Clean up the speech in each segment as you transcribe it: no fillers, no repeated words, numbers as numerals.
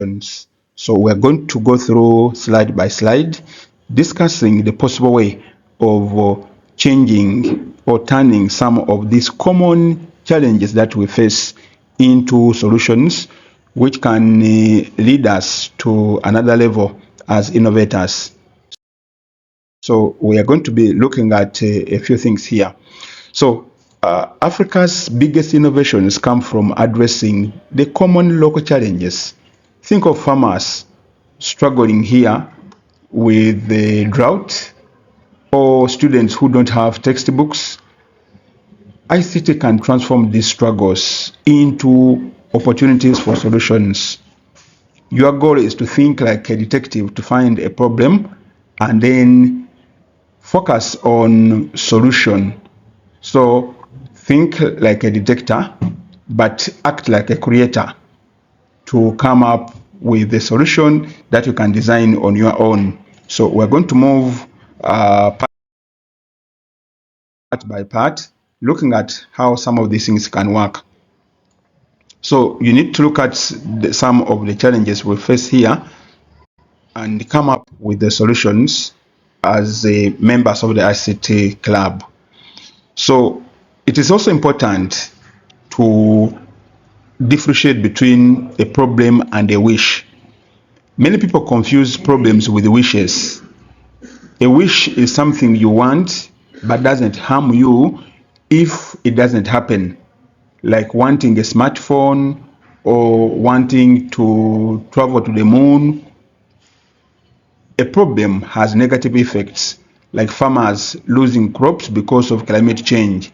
So we're going to go through slide by slide, discussing the possible way of changing or turning some of these common challenges that we face into solutions which can lead us to another level as innovators. So we are going to be looking at a few things here. So Africa's biggest innovations come from addressing the common local challenges. Think of farmers struggling here with the drought or students who don't have textbooks. ICT can transform these struggles into opportunities for solutions. Your goal is to think like a detective to find a problem and then focus on solution. So think like a detector, but act like a creator to come up with a solution that you can design on your own. So we're going to move part by part, looking at how some of these things can work. So you need to look at some of the challenges we face here and come up with the solutions as members of the ICT club. So it is also important to differentiate between a problem and a wish. Many people confuse problems with wishes. A wish is something you want but doesn't harm you if it doesn't happen, like wanting a smartphone or wanting to travel to the moon. A problem has negative effects, like farmers losing crops because of climate change.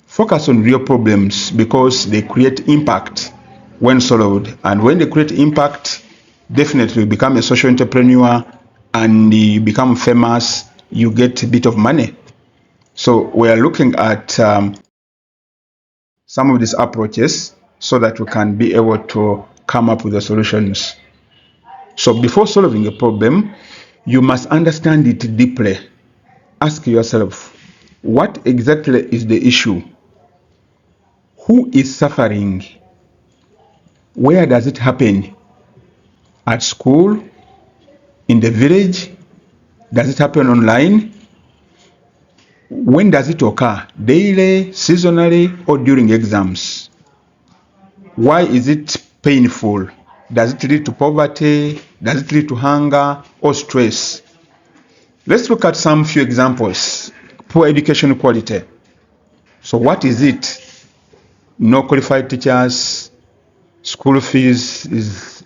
Focus on real problems because they create impact when solved. And when they create impact, definitely you become a social entrepreneur and you become famous, you get a bit of money. So we are looking at some of these approaches so that we can be able to come up with the solutions. So before solving a problem, you must understand it deeply. Ask yourself, what exactly is the issue? Who is suffering? Where does it happen? At school? In the village? Does it happen online? When does it occur? Daily, seasonally, or during exams? Why is it painful? Does it lead to poverty? Does it lead to hunger or stress? Let's look at some few examples. Poor education quality. So what is it? No qualified teachers, school fees is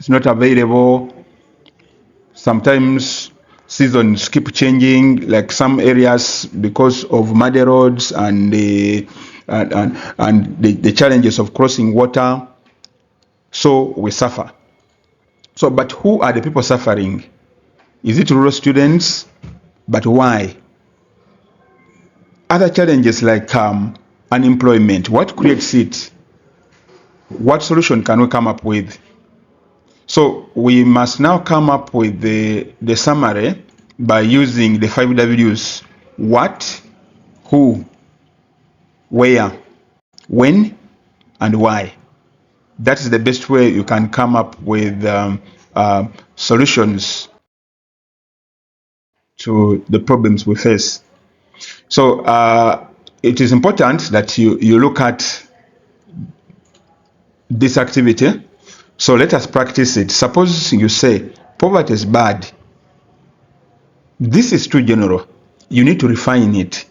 not available. Sometimes seasons keep changing, like some areas because of muddy roads and the challenges of crossing water. So we suffer. So, but who are the people suffering? Is it rural students? But why? Other challenges like unemployment. What creates it? What solution can we come up with? So we must now come up with the summary by using the 5 W's. What, who, where, when, and why. That is the best way you can come up with solutions to the problems we face. So it is important that you look at this activity. So let us practice it. Suppose you say, poverty is bad. This is too general. You need to refine it.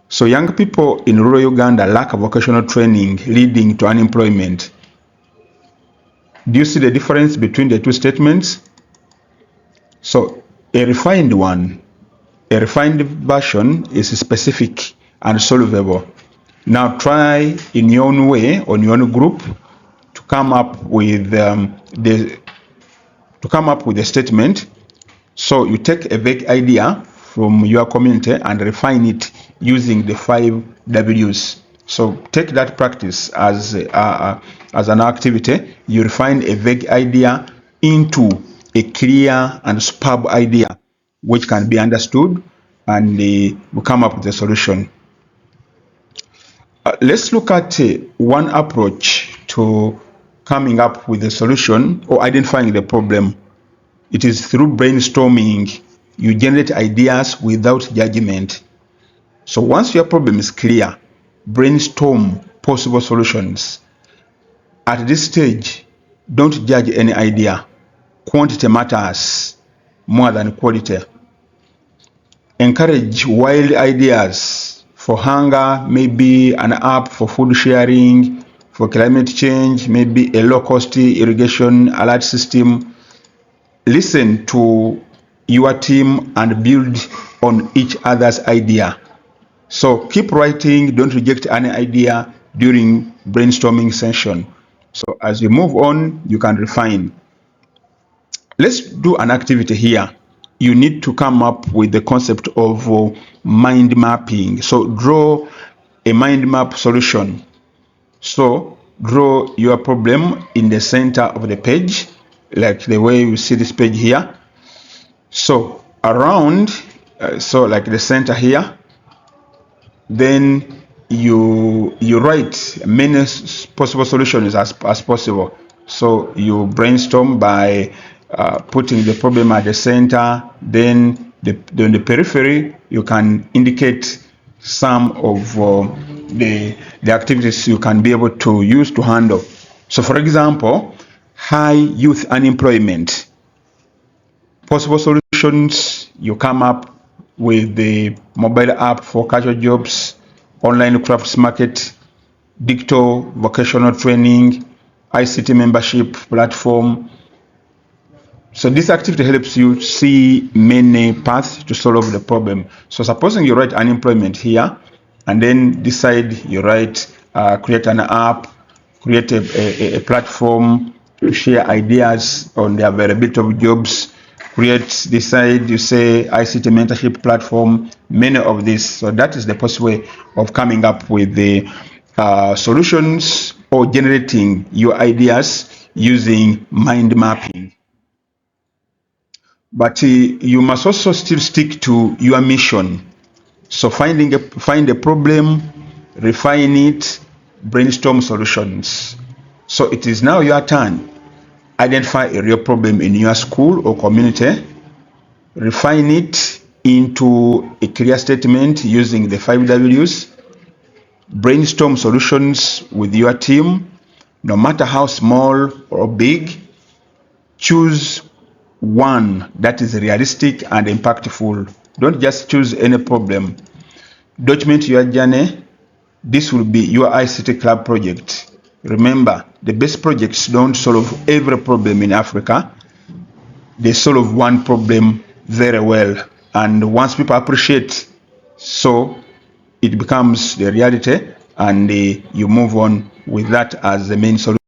So young people in rural Uganda lack vocational training, leading to unemployment. Do you see the difference between the two statements? So a refined version is specific and solvable. Now try in your own way, on your own group, to come up with the statement. So you take a vague idea from your community and refine it using the 5 W's. So take that practice as an activity. You refine a vague idea into a clear and superb idea which can be understood, and we come up with a solution. Let's look at one approach to coming up with a solution or identifying the problem. It is through brainstorming you generate ideas without judgment. So once your problem is clear, brainstorm possible solutions. At this stage, don't judge any idea. Quantity matters more than quality. Encourage wild ideas. For hunger, maybe an app for food sharing. For climate change, maybe a low-cost irrigation alert system. Listen to your team and build on each other's idea. So keep writing, don't reject any idea during brainstorming session. So as you move on, you can refine. Let's do an activity here. You need to come up with the concept of mind mapping. So draw a mind map solution. So draw your problem in the center of the page, like the way you see this page here. So around, so like the center here, then you write many possible solutions as possible. So you brainstorm by putting the problem at the center, then on the periphery you can indicate some of the activities you can be able to use to handle. So for example, high youth unemployment. Possible solutions, you come up with the mobile app for casual jobs, online crafts market, digital vocational training, ICT membership platform. So this activity helps you see many paths to solve the problem. So supposing you write unemployment here, and then decide you write, create an app, create a platform to share ideas on the availability of jobs, decide you say ICT mentorship platform, many of these. So that is the possible way of coming up with the solutions or generating your ideas using mind mapping. But you must also still stick to your mission. So find a problem, refine it, brainstorm solutions. So it is now your turn. Identify a real problem in your school or community, refine it into a clear statement using the 5 W's, brainstorm solutions with your team, no matter how small or big, choose one that is realistic and impactful. Don't just choose any problem. Document your journey. This will be your ICT Club project. Remember, the best projects don't solve every problem in Africa. They solve one problem very well. And once people appreciate, so it becomes the reality, and you move on with that as the main solution.